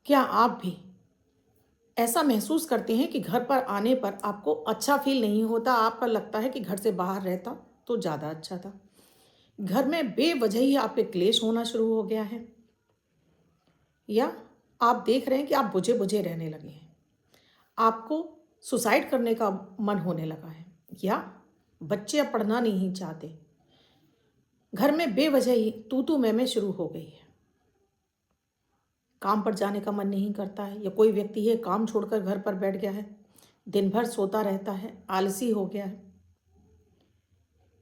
क्या आप भी ऐसा महसूस करते हैं कि घर पर आने पर आपको अच्छा फ़ील नहीं होता, आपको लगता है कि घर से बाहर रहता तो ज़्यादा अच्छा था? घर में बेवजह ही आपके क्लेश होना शुरू हो गया है? या आप देख रहे हैं कि आप बुझे-बुझे रहने लगे हैं? आपको सुसाइड करने का मन होने लगा है? या बच्चे अब पढ़ना नहीं चाहते? घर में बेवजह ही तू-तू, मैं-मैं शुरू हो गई है? काम पर जाने का मन नहीं करता है या कोई व्यक्ति है काम छोड़कर घर पर बैठ गया है, दिन भर सोता रहता है, आलसी हो गया है।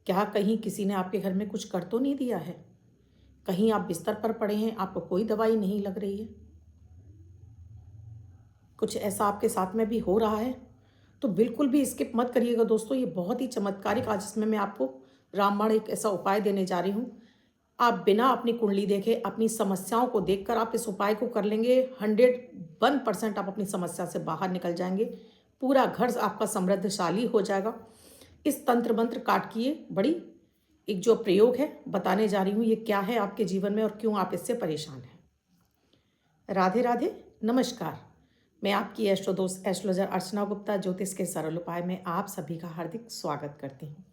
क्या कहीं किसी ने आपके घर में कुछ कर तो नहीं दिया है? कहीं आप बिस्तर पर पड़े हैं, आपको कोई दवाई नहीं लग रही है? कुछ ऐसा आपके साथ में भी हो रहा है? तो बिल्कुल भी स्किप मत करिएगा दोस्तों, ये बहुत ही चमत्कारिक आज इसमें मैं आपको रामबाण एक ऐसा उपाय देने जा रही हूँ। आप बिना अपनी कुंडली देखे, अपनी समस्याओं को देखकर आप इस उपाय को कर लेंगे, 101% आप अपनी समस्या से बाहर निकल जाएँगे। पूरा घर आपका समृद्धशाली हो जाएगा। इस तंत्र मंत्र काट की ये बड़ी एक जो प्रयोग है बताने जा रही हूँ, ये क्या है आपके जीवन में और क्यों आप इससे परेशान हैं। राधे राधे, नमस्कार। मैं आपकी एस्ट्रो दोस्त एस्ट्रोलॉजर अर्चना गुप्ता ज्योतिष के सरल उपाय में आप सभी का हार्दिक स्वागत करती हूँ।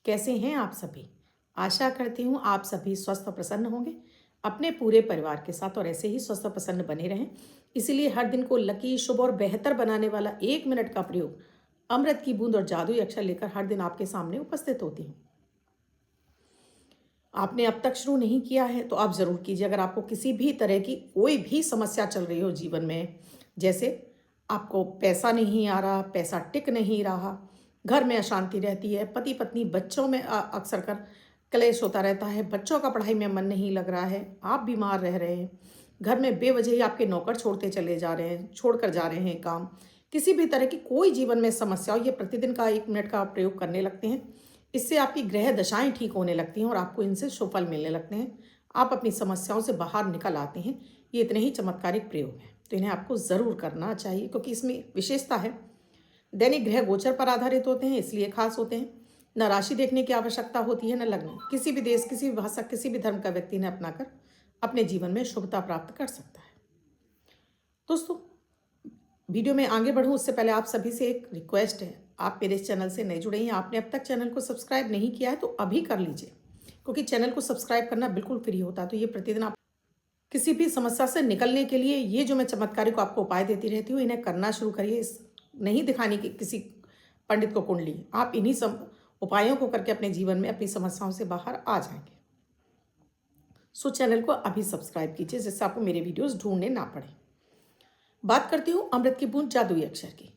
कैसे हैं आप सभी? आशा करती हूँ आप सभी स्वस्थ और प्रसन्न होंगे अपने पूरे परिवार के साथ, और ऐसे ही स्वस्थ और प्रसन्न बने रहें। इसीलिए हर दिन को लकी, शुभ और बेहतर बनाने वाला 1 मिनट का प्रयोग अमृत की बूंद और जादुई अक्षर लेकर हर दिन आपके सामने उपस्थित होती हूँ। आपने अब तक शुरू नहीं किया है तो आप ज़रूर कीजिए। अगर आपको किसी भी तरह की कोई भी समस्या चल रही हो जीवन में, जैसे आपको पैसा नहीं आ रहा, पैसा टिक नहीं रहा, घर में अशांति रहती है, पति पत्नी बच्चों में अक्सर कर क्लेश होता रहता है, बच्चों का पढ़ाई में मन नहीं लग रहा है, आप बीमार रह रहे हैं, घर में बेवजह ही आपके नौकर छोड़ते चले जा रहे हैं, छोड़कर जा रहे हैं काम, किसी भी तरह की कोई जीवन में समस्या हो, ये प्रतिदिन का 1 मिनट का आप प्रयोग करने लगते हैं। इससे आपकी ग्रह दशाएं ठीक होने लगती हैं और आपको इनसे शुभ फल मिलने लगते हैं। आप अपनी समस्याओं से बाहर निकल आते हैं। ये इतने ही चमत्कारिक प्रयोग हैं, तो इन्हें आपको ज़रूर करना चाहिए, क्योंकि इसमें विशेषता है दैनिक ग्रह गोचर पर आधारित होते हैं, इसलिए खास होते हैं। न राशि देखने की आवश्यकता होती है, न लग्न। किसी भी देश, किसी भी भाषा, किसी भी धर्म का व्यक्ति इन्हें अपनाकर अपने जीवन में शुभता प्राप्त कर सकता है। दोस्तों, वीडियो में आगे बढ़ूं उससे पहले आप सभी से एक रिक्वेस्ट है। आप मेरे इस चैनल से नए जुड़े हैं, आपने अब तक चैनल को सब्सक्राइब नहीं किया है तो अभी कर लीजिए, क्योंकि चैनल को सब्सक्राइब करना बिल्कुल फ्री होता है। तो ये प्रतिदिन आप किसी भी समस्या से निकलने के लिए ये जो मैं चमत्कारिक आपको उपाय देती रहती हूँ, इन्हें करना शुरू करिए। नहीं दिखाने की किसी पंडित को कुंडली, आप इन्हीं उपायों को करके अपने जीवन में अपनी समस्याओं से बाहर आ जाएंगे। सो चैनल को अभी सब्सक्राइब कीजिए, जिससे आपको मेरे वीडियोस ढूंढने ना पड़े। बात करती हूँ अमृत की बूंद जादुई अक्षर की।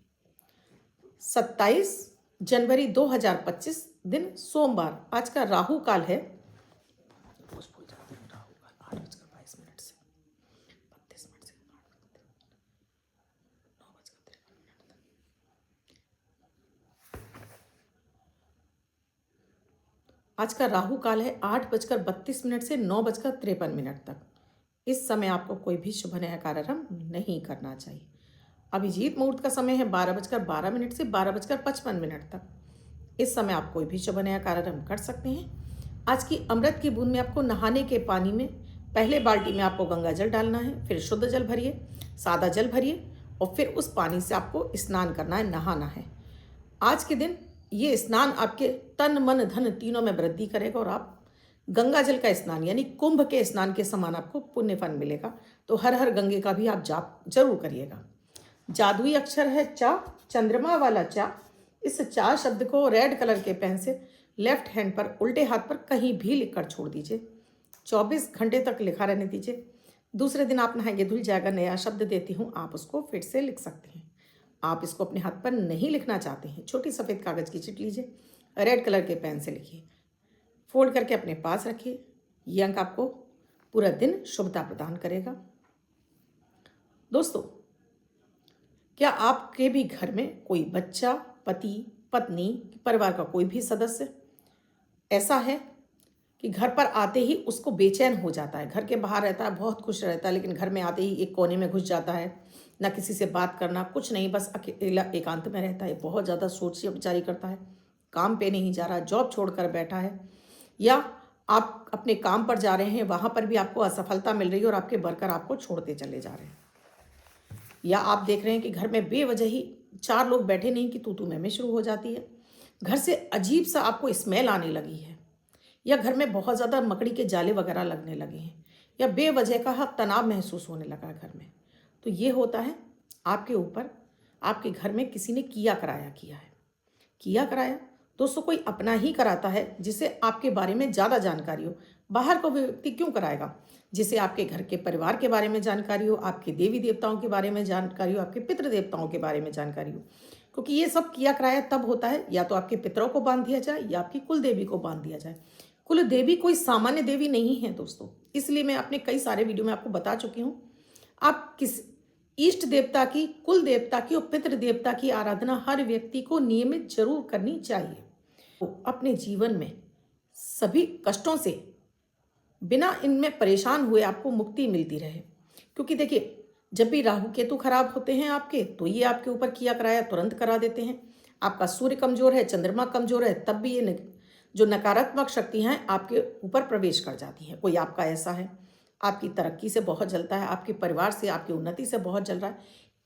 27 जनवरी 2025 दिन सोमवार। आज का राहु काल है, रोज भूल जाते हैं, राहु काल 8:22 से 32 मिनट से 9:53 तक। आज का राहु काल है 8:32 से 9:53 तक। इस समय आपको कोई भी शुभ नया कार्यक्रम नहीं करना चाहिए। अभिजीत मुहूर्त का समय है 12:12 से 12:55 तक। इस समय आप कोई भी शुभ नया कार्यक्रम कर सकते हैं। आज की अमृत की बूंद में आपको नहाने के पानी में पहले बाल्टी में आपको गंगा जल डालना है, फिर शुद्ध जल भरिए, सादा जल भरिए और फिर उस पानी से आपको स्नान करना है, नहाना है। आज के दिन ये स्नान आपके तन मन धन तीनों में वृद्धि करेगा और आप गंगा जल का स्नान यानी कुंभ के स्नान के समान आपको पुण्य फल मिलेगा। तो हर हर गंगे का भी आप जाप जरूर करिएगा। जादुई अक्षर है चा, चंद्रमा वाला चा। इस चा शब्द को रेड कलर के पेन से लेफ्ट हैंड पर उल्टे हाथ पर कहीं भी लिखकर छोड़ दीजिए। 24 घंटे तक लिखा रहने दीजिए। दूसरे दिन आप नहाएंगे धुल जाएगा, नया शब्द देती हूँ, आप उसको फिर से लिख सकते हैं। आप इसको अपने हाथ पर नहीं लिखना चाहते हैं, छोटी सफ़ेद कागज़ की चिट लीजिए, रेड कलर के पेन से लिखिए, फोल्ड करके अपने पास रखिए। ये अंक आपको पूरा दिन शुभता प्रदान करेगा। दोस्तों, क्या आपके भी घर में कोई बच्चा, पति, पत्नी, परिवार का कोई भी सदस्य ऐसा है कि घर पर आते ही उसको बेचैन हो जाता है? घर के बाहर रहता है, बहुत खुश रहता है, लेकिन घर में आते ही एक कोने में घुस जाता है, ना किसी से बात करना, कुछ नहीं, बस अकेला एकांत में रहता है, बहुत ज़्यादा सोच विचारी करता है, काम पे नहीं जा रहा, जॉब छोड़कर बैठा है, या आप अपने काम पर जा रहे हैं, वहाँ पर भी आपको असफलता मिल रही है और आपके वर्कर आपको छोड़ते चले जा रहे हैं। या आप देख रहे हैं कि घर में बेवजह ही 4 लोग बैठे नहीं कि तू मैं शुरू हो जाती है। घर से अजीब सा आपको स्मेल आने लगी है, या घर में बहुत ज़्यादा मकड़ी के जाले वगैरह लगने लगे हैं, या बेवजह का तनाव महसूस होने लगा है घर में। तो ये होता है आपके ऊपर, आपके घर में किसी ने किया कराया है। किया कराया दोस्तों कोई अपना ही कराता है जिसे आपके बारे में ज़्यादा जानकारी हो। बाहर को व्यक्ति क्यों कराएगा? जिसे आपके घर के परिवार के बारे में जानकारी हो, आपके देवी देवताओं के बारे में जानकारी हो, आपके पितृ देवताओं के बारे में जानकारी हो। क्योंकि ये सब किया कराया तब होता है या तो आपके पितरों को बांध दिया जाए या आपकी कुल देवी को बांध दिया जाए। कुल देवी कोई सामान्य देवी नहीं है दोस्तों, इसलिए मैं अपने कई सारे वीडियो में आपको बता चुकी हूँ। आप किस इष्ट देवता की, कुल देवता की और पितृ देवता की आराधना हर व्यक्ति को नियमित जरूर करनी चाहिए। तो अपने जीवन में सभी कष्टों से बिना इनमें परेशान हुए आपको मुक्ति मिलती रहे। क्योंकि देखिए, जब भी राहु केतु खराब होते हैं आपके, तो ये आपके ऊपर किया कराया तुरंत करा देते हैं। आपका सूर्य कमजोर है, चंद्रमा कमजोर है, तब भी ये जो नकारात्मक शक्तियां हैं आपके ऊपर प्रवेश कर जाती हैं। कोई आपका ऐसा है, आपकी तरक्की से बहुत जलता है, आपके परिवार से, आपकी उन्नति से बहुत जल रहा है,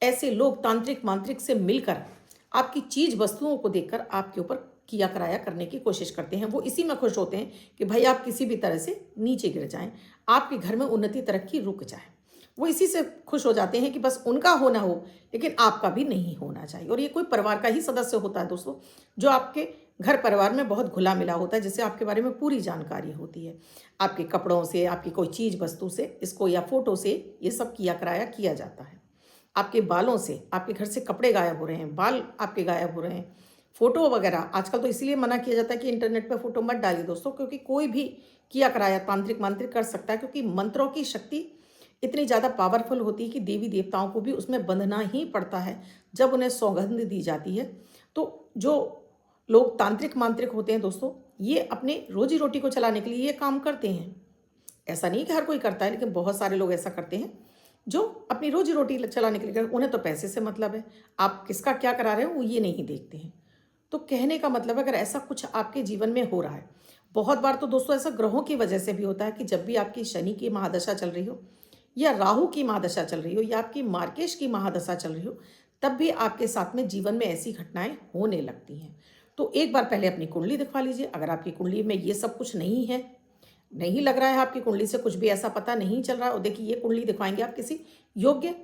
ऐसे लोग तांत्रिक मांत्रिक से मिलकर आपकी चीज वस्तुओं को देखकर आपके ऊपर किया कराया करने की कोशिश करते हैं। वो इसी में खुश होते हैं कि भाई आप किसी भी तरह से नीचे गिर जाएं, आपके घर में उन्नति तरक्की रुक जाए। वो इसी से खुश हो जाते हैं कि बस उनका होना हो, लेकिन आपका भी नहीं होना चाहिए। और ये कोई परिवार का ही सदस्य होता है दोस्तों, जो आपके घर परिवार में बहुत घुला मिला होता है, जिससे आपके बारे में पूरी जानकारी होती है। आपके कपड़ों से, आपकी कोई चीज वस्तु से, इसको या फोटो से ये सब किया कराया किया जाता है। आपके बालों से, आपके घर से कपड़े गायब हो रहे हैं, बाल आपके गायब हो रहे हैं, फोटो वगैरह। आजकल तो इसलिए मना किया जाता है कि इंटरनेट पे फोटो मत डालिए दोस्तों, क्योंकि कोई भी किया कराया तांत्रिक मांत्रिक कर सकता है। क्योंकि मंत्रों की शक्ति इतनी ज़्यादा पावरफुल होती है कि देवी देवताओं को भी उसमें बंधना ही पड़ता है जब उन्हें सौगंध दी जाती है। तो जो लोग तांत्रिक मांत्रिक होते हैं दोस्तों, ये अपने रोजी रोटी को चलाने के लिए ये काम करते हैं। ऐसा नहीं कि हर कोई करता है, लेकिन बहुत सारे लोग ऐसा करते हैं जो अपनी रोजी रोटी चलाने के लिए। उन्हें तो पैसे से मतलब है, आप किसका क्या करा रहे हो वो ये नहीं देखते हैं। तो कहने का मतलब, अगर ऐसा कुछ आपके जीवन में हो रहा है, बहुत बार तो दोस्तों ऐसा ग्रहों की वजह से भी होता है कि जब भी आपकी शनि की महादशा चल रही हो, या राहु की महादशा चल रही हो, या आपकी मार्केश की महादशा चल रही हो, तब भी आपके साथ में जीवन में ऐसी घटनाएं होने लगती हैं। तो एक बार पहले अपनी कुंडली दिखवा लीजिए। अगर आपकी कुंडली में ये सब कुछ नहीं है, नहीं लग रहा है, आपकी कुंडली से कुछ भी ऐसा पता नहीं चल रहा है, और देखिए ये कुंडली दिखवाएंगे आप किसी योग्य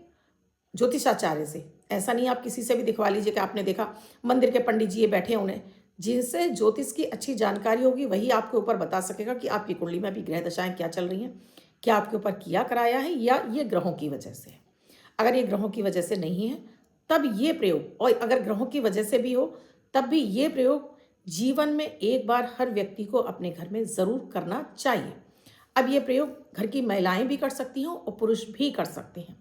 ज्योतिषाचार्य से। ऐसा नहीं आप किसी से भी दिखवा लीजिए कि आपने देखा मंदिर के पंडित जी ये बैठे हैं, उन्हें जिनसे ज्योतिष की अच्छी जानकारी होगी वही आपके ऊपर बता सकेगा कि आपकी कुंडली में अभी ग्रह दशाएं क्या चल रही हैं, क्या आपके ऊपर किया कराया है, या ये ग्रहों की वजह से है। अगर ये ग्रहों की वजह से नहीं है तब ये प्रयोग, और अगर ग्रहों की वजह से भी हो तब भी ये प्रयोग जीवन में एक बार हर व्यक्ति को अपने घर में ज़रूर करना चाहिए। अब ये प्रयोग घर की महिलाएं भी कर सकती हैं और पुरुष भी कर सकते हैं।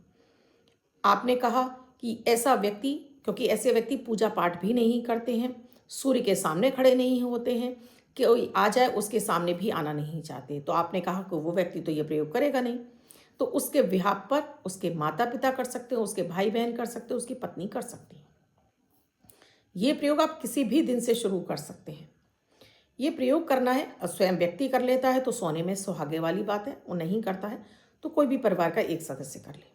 आपने कहा कि ऐसा व्यक्ति, क्योंकि ऐसे व्यक्ति पूजा पाठ भी नहीं करते हैं, सूर्य के सामने खड़े नहीं होते हैं, कि कोई आ जाए उसके सामने भी आना नहीं चाहते, तो आपने कहा कि वो व्यक्ति तो ये प्रयोग करेगा नहीं। तो उसके विवाह पर उसके माता पिता कर सकते हो, उसके भाई बहन कर सकते हो, उसकी पत्नी कर सकती है। ये प्रयोग आप किसी भी दिन से शुरू कर सकते हैं। ये प्रयोग करना है, स्वयं व्यक्ति कर लेता है तो सोने में सुहागे वाली बात है, वो नहीं करता है तो कोई भी परिवार का एक सदस्य कर ले।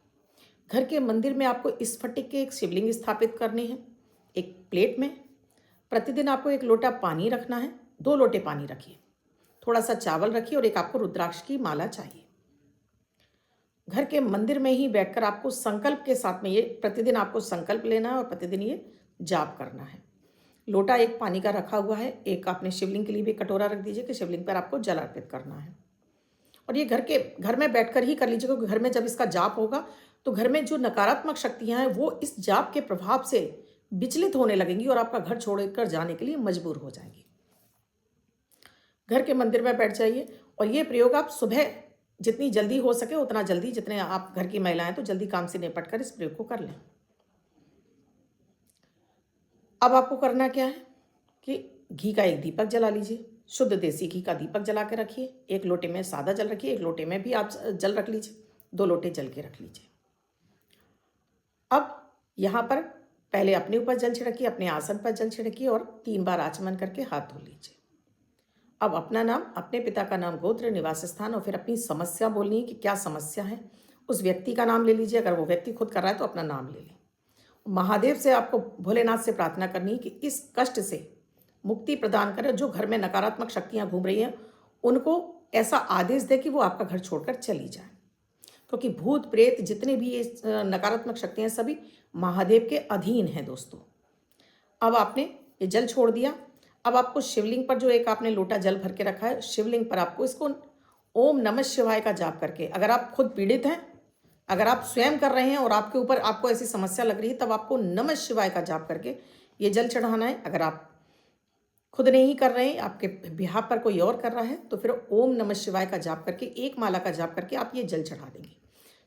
घर के मंदिर में आपको इस स्फटिक के एक शिवलिंग स्थापित करने हैं। एक प्लेट में प्रतिदिन आपको 1 लोटा पानी रखना है, 2 लोटे पानी रखिए, थोड़ा सा चावल रखिए, और एक आपको रुद्राक्ष की माला चाहिए। घर के मंदिर में ही बैठकर आपको संकल्प के साथ में ये प्रतिदिन आपको संकल्प लेना है और प्रतिदिन ये जाप करना है। लोटा एक पानी का रखा हुआ है, एक आपने शिवलिंग के लिए भी कटोरा रख दीजिए कि शिवलिंग पर आपको जल अर्पित करना है। और ये घर में बैठकर ही कर लीजिए, क्योंकि घर में जब इसका जाप होगा तो घर में जो नकारात्मक शक्तियां हैं वो इस जाप के प्रभाव से विचलित होने लगेंगी और आपका घर छोड़कर जाने के लिए मजबूर हो जाएंगी। घर के मंदिर में बैठ जाइए, और ये प्रयोग आप सुबह जितनी जल्दी हो सके उतना जल्दी, जितने आप घर की महिलाएं तो जल्दी काम से निपट कर इस प्रयोग को कर लें। अब आपको करना क्या है कि घी का एक दीपक जला लीजिए, शुद्ध देसी घी का दीपक जला के रखिए। 1 लोटे में सादा जल रखिए, 1 लोटे में भी आप जल रख लीजिए, 2 लोटे जल के रख लीजिए। अब यहाँ पर पहले अपने ऊपर जल छिड़किए, अपने आसन पर जल छिड़किए और 3 बार आचमन करके हाथ धो लीजिए। अब अपना नाम, अपने पिता का नाम, गोत्र, निवास स्थान और फिर अपनी समस्या बोलनी है कि क्या समस्या है, उस व्यक्ति का नाम ले लीजिए, अगर वो व्यक्ति खुद कर रहा है तो अपना नाम ले लें। महादेव से आपको, भोलेनाथ से प्रार्थना करनी है कि इस कष्ट से मुक्ति प्रदान करें। जो घर में नकारात्मक शक्तियाँ घूम रही हैं उनको ऐसा आदेश दे कि वो आपका घर छोड़कर चली जाए, क्योंकि भूत प्रेत जितने भी ये नकारात्मक शक्तियाँ सभी महादेव के अधीन हैं दोस्तों। अब आपने ये जल छोड़ दिया। अब आपको शिवलिंग पर, जो एक आपने लोटा जल भर के रखा है, शिवलिंग पर आपको इसको ओम नमः शिवाय का जाप करके, अगर आप खुद पीड़ित हैं, अगर आप स्वयं कर रहे हैं और आपके ऊपर आपको ऐसी समस्या लग रही है, तब आपको नमः शिवाय का जाप करके ये जल चढ़ाना है। अगर आप खुद नहीं कर रहे हैं, आपके बिहाफ पर कोई और कर रहा है, तो फिर ओम नमः शिवाय का जाप करके, एक माला का जाप करके आप ये जल चढ़ा देंगे।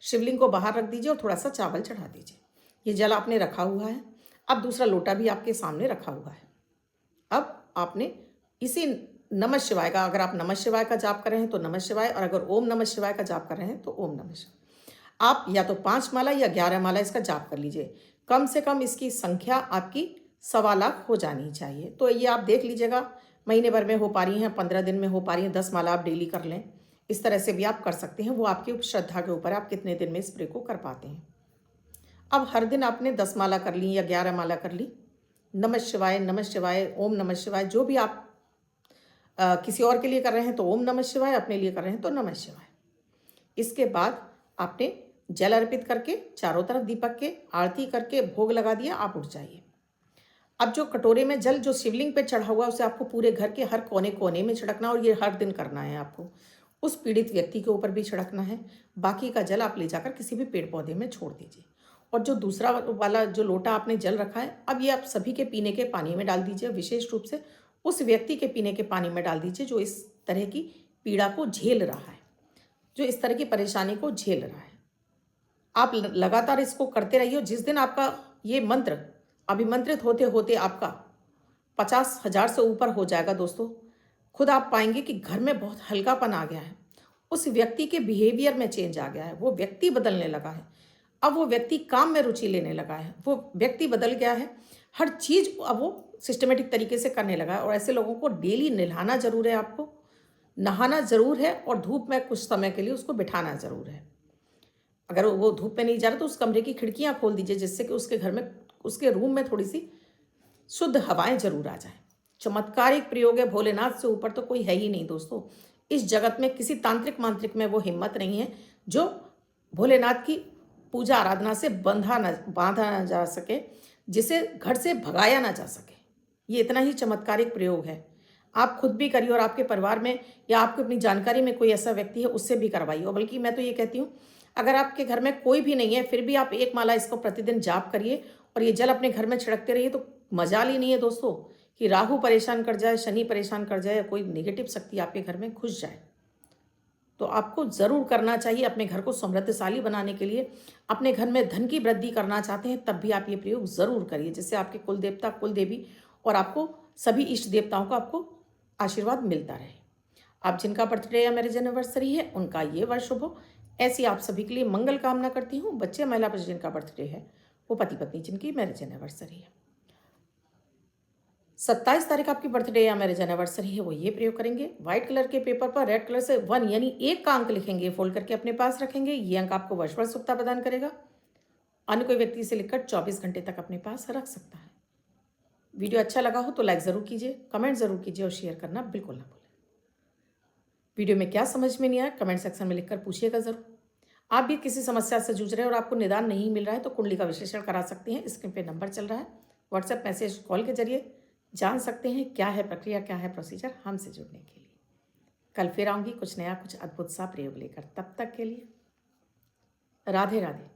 शिवलिंग को बाहर रख दीजिए और थोड़ा सा चावल चढ़ा दीजिए। ये जल आपने रखा हुआ है। अब दूसरा लोटा भी आपके सामने रखा हुआ है। अब आपने इसी नमः शिवाय का, अगर आप नमः शिवाय का जाप कर रहे हैं तो नमः शिवाय, और अगर ओम नमः शिवाय का जाप कर रहे हैं तो ओम नमः शिवाय। आप या तो 5 माला या 11 माला इसका जाप कर लीजिए। कम से कम इसकी संख्या आपकी 1.25 लाख हो जानी चाहिए। तो ये आप देख लीजिएगा, महीने भर में हो पा रही हैं, 15 दिन में हो पा रही हैं, 10 माला आप डेली कर लें। इस तरह से भी आप कर सकते हैं, वो आपकी श्रद्धा के ऊपर है, आप कितने दिन में इस स्प्रे को कर पाते हैं। अब हर दिन आपने 10 माला कर ली या 11 माला कर ली, नमः शिवाय, ओम नमः शिवाय, जो भी आप किसी और के लिए कर रहे हैं तो ओम नमः शिवाय, अपने लिए कर रहे हैं तो नमः शिवाय। इसके बाद आपने जल अर्पित करके चारों तरफ दीपक के आरती करके भोग लगा दिया, आप उठ जाइए। अब जो कटोरे में जल जो शिवलिंग पे चढ़ा हुआ, उसे आपको पूरे घर के हर कोने कोने में छिड़कना, और ये हर दिन करना है आपको। उस पीड़ित व्यक्ति के ऊपर भी छिड़कना है। बाकी का जल आप ले जाकर किसी भी पेड़ पौधे में छोड़ दीजिए। और जो दूसरा वाला जो लोटा आपने जल रखा है, अब ये आप सभी के पीने के पानी में डाल दीजिए। विशेष रूप से उस व्यक्ति के पीने के पानी में डाल दीजिए जो इस तरह की पीड़ा को झेल रहा है, जो इस तरह की परेशानी को झेल रहा है। आप लगातार इसको करते रहिए। जिस दिन आपका ये मंत्र अभिमंत्रित होते होते आपका 50,000 से ऊपर हो जाएगा दोस्तों, खुद आप पाएंगे कि घर में बहुत हल्कापन आ गया है। उस व्यक्ति के बिहेवियर में चेंज आ गया है, वो व्यक्ति बदलने लगा है। अब वो व्यक्ति काम में रुचि लेने लगा है, वो व्यक्ति बदल गया है। हर चीज़ अब वो सिस्टमेटिक तरीके से करने लगा है। और ऐसे लोगों को डेली नहलाना ज़रूर है, आपको नहाना ज़रूर है, और धूप में कुछ समय के लिए उसको बिठाना ज़रूर है। अगर वो धूप में नहीं जा रहा तो उस कमरे की खिड़कियाँ खोल दीजिए, जिससे कि उसके घर में, उसके रूम में थोड़ी सी शुद्ध हवाएं जरूर आ जाएं। चमत्कारिक प्रयोग है, भोलेनाथ से ऊपर तो कोई है ही नहीं दोस्तों। इस जगत में किसी तांत्रिक मांत्रिक में वो हिम्मत नहीं है जो भोलेनाथ की पूजा आराधना से बांधा ना जा सके, जिसे घर से भगाया ना जा सके। ये इतना ही चमत्कारिक प्रयोग है। आप खुद भी करिए और आपके परिवार में या आपको अपनी जानकारी में कोई ऐसा व्यक्ति है उससे भी करवाइए। और बल्कि मैं तो ये कहती हूँ, अगर आपके घर में कोई भी नहीं है फिर भी आप 1 माला इसको प्रतिदिन जाप करिए और ये जल अपने घर में छिड़कते रहिए। तो मजाल ही नहीं है दोस्तों कि राहु परेशान कर जाए, शनि परेशान कर जाए, या कोई नेगेटिव शक्ति आपके घर में घुस जाए। तो आपको ज़रूर करना चाहिए अपने घर को समृद्धशाली बनाने के लिए। अपने घर में धन की वृद्धि करना चाहते हैं तब भी आप ये प्रयोग ज़रूर करिए, जिससे आपके कुल देवता, कुल देवी और आपको सभी इष्ट देवताओं का आपको आशीर्वाद मिलता रहे। आप जिनका बर्थडे या मैरिज एनिवर्सरी है उनका ये वर्ष शुभ हो, ऐसी आप सभी के लिए मंगल कामना करती हूँ। बच्चे, महिला पर जिनका बर्थडे है, वो पति पत्नी जिनकी मैरिज एनिवर्सरी है, 27 तारीख आपकी बर्थडे या मैरिज एनिवर्सरी है, वो ये प्रयोग करेंगे। व्हाइट कलर के पेपर पर रेड कलर से 1 यानी 1 का अंक लिखेंगे, फोल्ड करके अपने पास रखेंगे। ये अंक आपको वर्ष भर सुखता प्रदान करेगा। अन्य कोई व्यक्ति से लिखकर 24 घंटे तक अपने पास रख सकता है। वीडियो अच्छा लगा हो तो लाइक ज़रूर कीजिए, कमेंट ज़रूर कीजिए और शेयर करना बिल्कुल ना भूलें। वीडियो में क्या समझ में नहीं आया कमेंट सेक्शन में लिखकर पूछिएगा ज़रूर। आप भी किसी समस्या से जूझ रहे हैं और आपको निदान नहीं मिल रहा है तो कुंडली का विश्लेषण करा सकते हैं। स्क्रीन पे नंबर चल रहा है, व्हाट्सएप मैसेज कॉल के जरिए जान सकते हैं क्या है प्रक्रिया, क्या है प्रोसीजर हमसे जुड़ने के लिए। कल फिर आऊँगी कुछ नया, कुछ अद्भुत सा प्रयोग लेकर। तब तक के लिए राधे राधे।